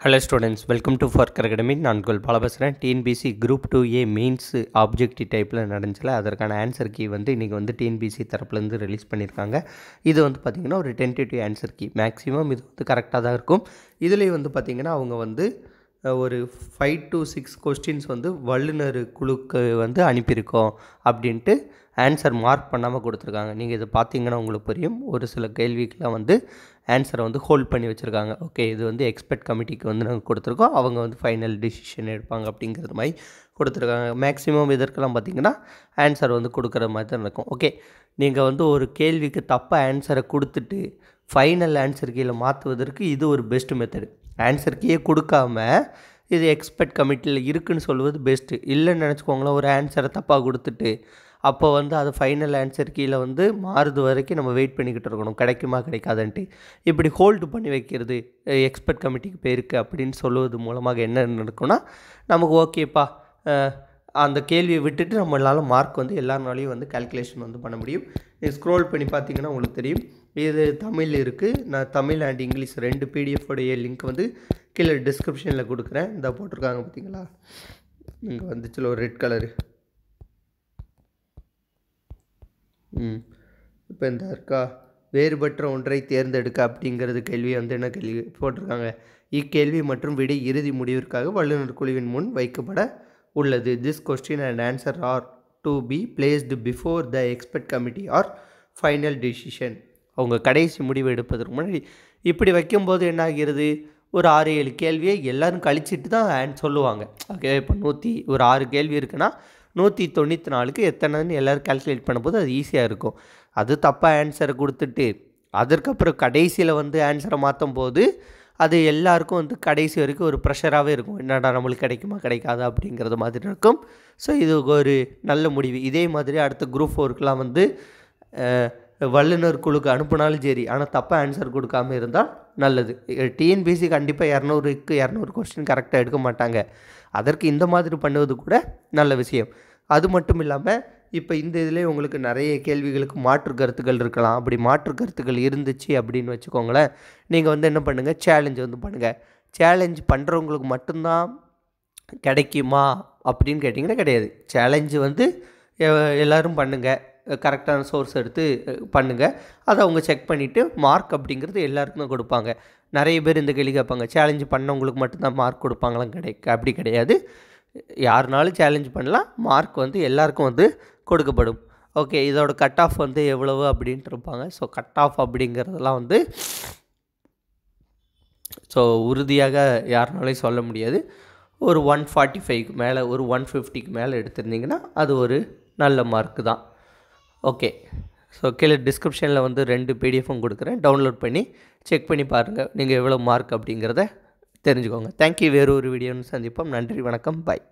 Hello students, welcome to Forker Academy. நான் உங்கள் பாலா பேசுகிறேன். TNPSC group 2A mains objective டைப்பில் நடந்துச்சுல, அதற்கான ஆன்சர் கீ வந்து இன்றைக்கி வந்து டிஎன்பிசி தரப்புலேருந்து ரிலீஸ் பண்ணியிருக்காங்க. இது வந்து பார்த்திங்கன்னா ஒரு டென்டேட்டிவ் ஆன்சர் கீ, மேக்ஸிமம் இது வந்து கரெக்டாக தான் இருக்கும். இதுலேயும் வந்து பார்த்திங்கன்னா அவங்க வந்து ஒரு 5 to 6 கொஸ்டின்ஸ் வந்து வல்லுநர் குழுக்கு வந்து அனுப்பியிருக்கோம் அப்படின்ட்டு ஆன்சர் மார்க் பண்ணாமல் கொடுத்துருக்காங்க. நீங்கள் இதை பார்த்தீங்கன்னா உங்களுக்கு புரியும். ஒரு சில கேள்விக்கெலாம் வந்து ஆன்சரை வந்து ஹோல்ட் பண்ணி வச்சுருக்காங்க. ஓகே, இது வந்து எக்ஸ்பர்ட் கமிட்டிக்கு வந்து நாங்கள் கொடுத்துருக்கோம், அவங்க வந்து ஃபைனல் டிசிஷன் எடுப்பாங்க அப்படிங்கிறது மாதிரி கொடுத்துருக்காங்க. மேக்ஸிமம் இதற்கெல்லாம் பார்த்திங்கன்னா ஆன்சர் வந்து கொடுக்குற மாதிரி தான் இருக்கும். ஓகே, நீங்கள் வந்து ஒரு கேள்விக்கு தப்பாக ஆன்சரை கொடுத்துட்டு ஃபைனல் ஆன்சர் கீழே மாற்றுவதற்கு இது ஒரு பெஸ்ட் மெத்தடு. ஆன்சர் கீயே கொடுக்காம இது எக்ஸ்பர்ட் கமிட்டியில் இருக்குதுன்னு சொல்லுவது பெஸ்ட்டு. இல்லைன்னு நினச்சிக்கோங்களேன், ஒரு ஆன்சரை தப்பாக கொடுத்துட்டு அப்போ வந்து அது ஃபைனல் ஆன்சர் கீழே வந்து மாறுது வரைக்கும் நம்ம வெயிட் பண்ணிக்கிட்டு இருக்கணும், கிடைக்குமா கிடைக்காதுன்ட்டு. இப்படி ஹோல்டு பண்ணி வைக்கிறது எக்ஸ்பர்ட் கமிட்டிக்கு போயிருக்கு அப்படின்னு சொல்லுவது மூலமாக என்ன நடக்கும்னா, நமக்கு ஓகேப்பா அந்த கேள்வியை விட்டுட்டு நம்மளால் மார்க் வந்து எல்லாருனாலையும் வந்து கால்குலேஷன் வந்து பண்ண முடியும். ஸ்க்ரோல் பண்ணி பார்த்தீங்கன்னா உங்களுக்கு தெரியும், இது தமிழ் இருக்குது. நான் தமிழ் அண்ட் இங்கிலீஷ் 2 பிடிஎஃபோடைய லிங்க் வந்து கீழே டிஸ்கிரிப்ஷனில் கொடுக்குறேன். இந்த போட்டிருக்காங்க பார்த்தீங்களா, இங்கே வந்துச்சுல ஒரு ரெட் கலரு. இப்போ இந்த இருக்கா, வேறுபட்ட ஒன்றை தேர்ந்தெடுக்க அப்படிங்கிறது கேள்வி வந்து என்ன கேள்வி போட்டிருக்காங்க. இக்கேள்வி மற்றும் விடை இறுதி முடிவிற்காக வல்லுநர் குழுவின் முன் வைக்கப்பட உள்ளது. This question and answer are to be placed before the expert committee or final decision. அவங்க கடைசி முடிவு எடுப்பதற்கு முன்னாடி இப்படி வைக்கும்போது என்ன ஆகிறது, ஒரு 6-7 கேள்வியை எல்லோரும் கழிச்சிட்டு தான் சொல்லுவாங்க. ஓகே, இப்போ ஒரு 6 கேள்வி இருக்குன்னா 194க்கு எத்தனைன்னு எல்லோரும் கால்குலேட் பண்ணும்போது அது ஈஸியாக இருக்கும். அது தப்பாக ஆன்சரை கொடுத்துட்டு அதற்கப்புறம் கடைசியில் வந்து ஆன்சரை மாற்றும் போது அது எல்லாருக்கும் வந்து கடைசி வரைக்கும் ஒரு ப்ரெஷராகவே இருக்கும். என்னடா நம்மளுக்கு கிடைக்குமா கிடைக்காதா அப்படிங்கிறது மாதிரி இருக்கும். ஸோ இது ஒரு நல்ல முடிவு. இதே மாதிரி அடுத்த குரூப் 4க்கெலாம் வந்து வல்லுநர் குழுக்கு அனுப்புனாலும் சரி, ஆனால் தப்பாக ஆன்சர் கொடுக்காமல் இருந்தால் நல்லது. டிஎன்பிசி கண்டிப்பாக 200க்கு 200 கொஸ்டின் கரெக்டாக எடுக்க மாட்டாங்க. அதற்கு இந்த மாதிரி பண்ணுவது கூட நல்ல விஷயம். அது மட்டும் இல்லாமல் இப்போ இந்த இதிலே உங்களுக்கு நிறைய கேள்விகளுக்கு மாற்று கருத்துக்கள் இருக்கலாம். அப்படி மாற்று கருத்துக்கள் இருந்துச்சு அப்படின்னு வச்சுக்கோங்களேன், நீங்கள் வந்து என்ன பண்ணுங்கள், சேலஞ்ச் வந்து பண்ணுங்கள். சேலஞ்ச் பண்ணுறவங்களுக்கு மட்டும்தான் கிடைக்குமா அப்படின்னு கேட்டிங்கன்னா கிடையாது. சேலஞ்சு வந்து எல்லோரும் பண்ணுங்கள், கரெக்டான சோர்ஸ் எடுத்து பண்ணுங்கள். அதை அவங்க செக் பண்ணிவிட்டு மார்க் அப்படிங்கிறது எல்லாருக்கும் தான் கொடுப்பாங்க. நிறைய பேர் இந்த கேள்வி கேட்பாங்க, சேலஞ்சு பண்ணவங்களுக்கு மட்டும்தான் மார்க் கொடுப்பாங்களாம். அப்படி கிடையாது, யாருனாலும் சேலஞ்ச் பண்ணலாம், மார்க் வந்து எல்லாருக்கும் வந்து கொடுக்கப்படும். ஓகே, இதோட கட் ஆஃப் வந்து எவ்வளவு அப்படின்ட்டு இருப்பாங்க. ஸோ கட் ஆஃப் அப்படிங்கிறதெல்லாம் வந்து உறுதியாக யாருனாலையும் சொல்ல முடியாது. ஒரு 145க்கு மேலே, ஒரு 150க்கு மேலே எடுத்திருந்தீங்கன்னா அது ஒரு நல்ல மார்க்கு தான். ஓகே, ஸோ கீழே டிஸ்கிரிப்ஷனில் வந்து 2 பிடிஎஃப்பும் கொடுக்குறேன், டவுன்லோட் பண்ணி செக் பண்ணி பாருங்கள், நீங்கள் எவ்வளோ மார்க் அப்படிங்கிறத தெரிஞ்சுக்கோங்க. தேங்க்யூ. வேறு ஒரு வீடியோன்னு சந்திப்போம். நன்றி, வணக்கம், பாய்.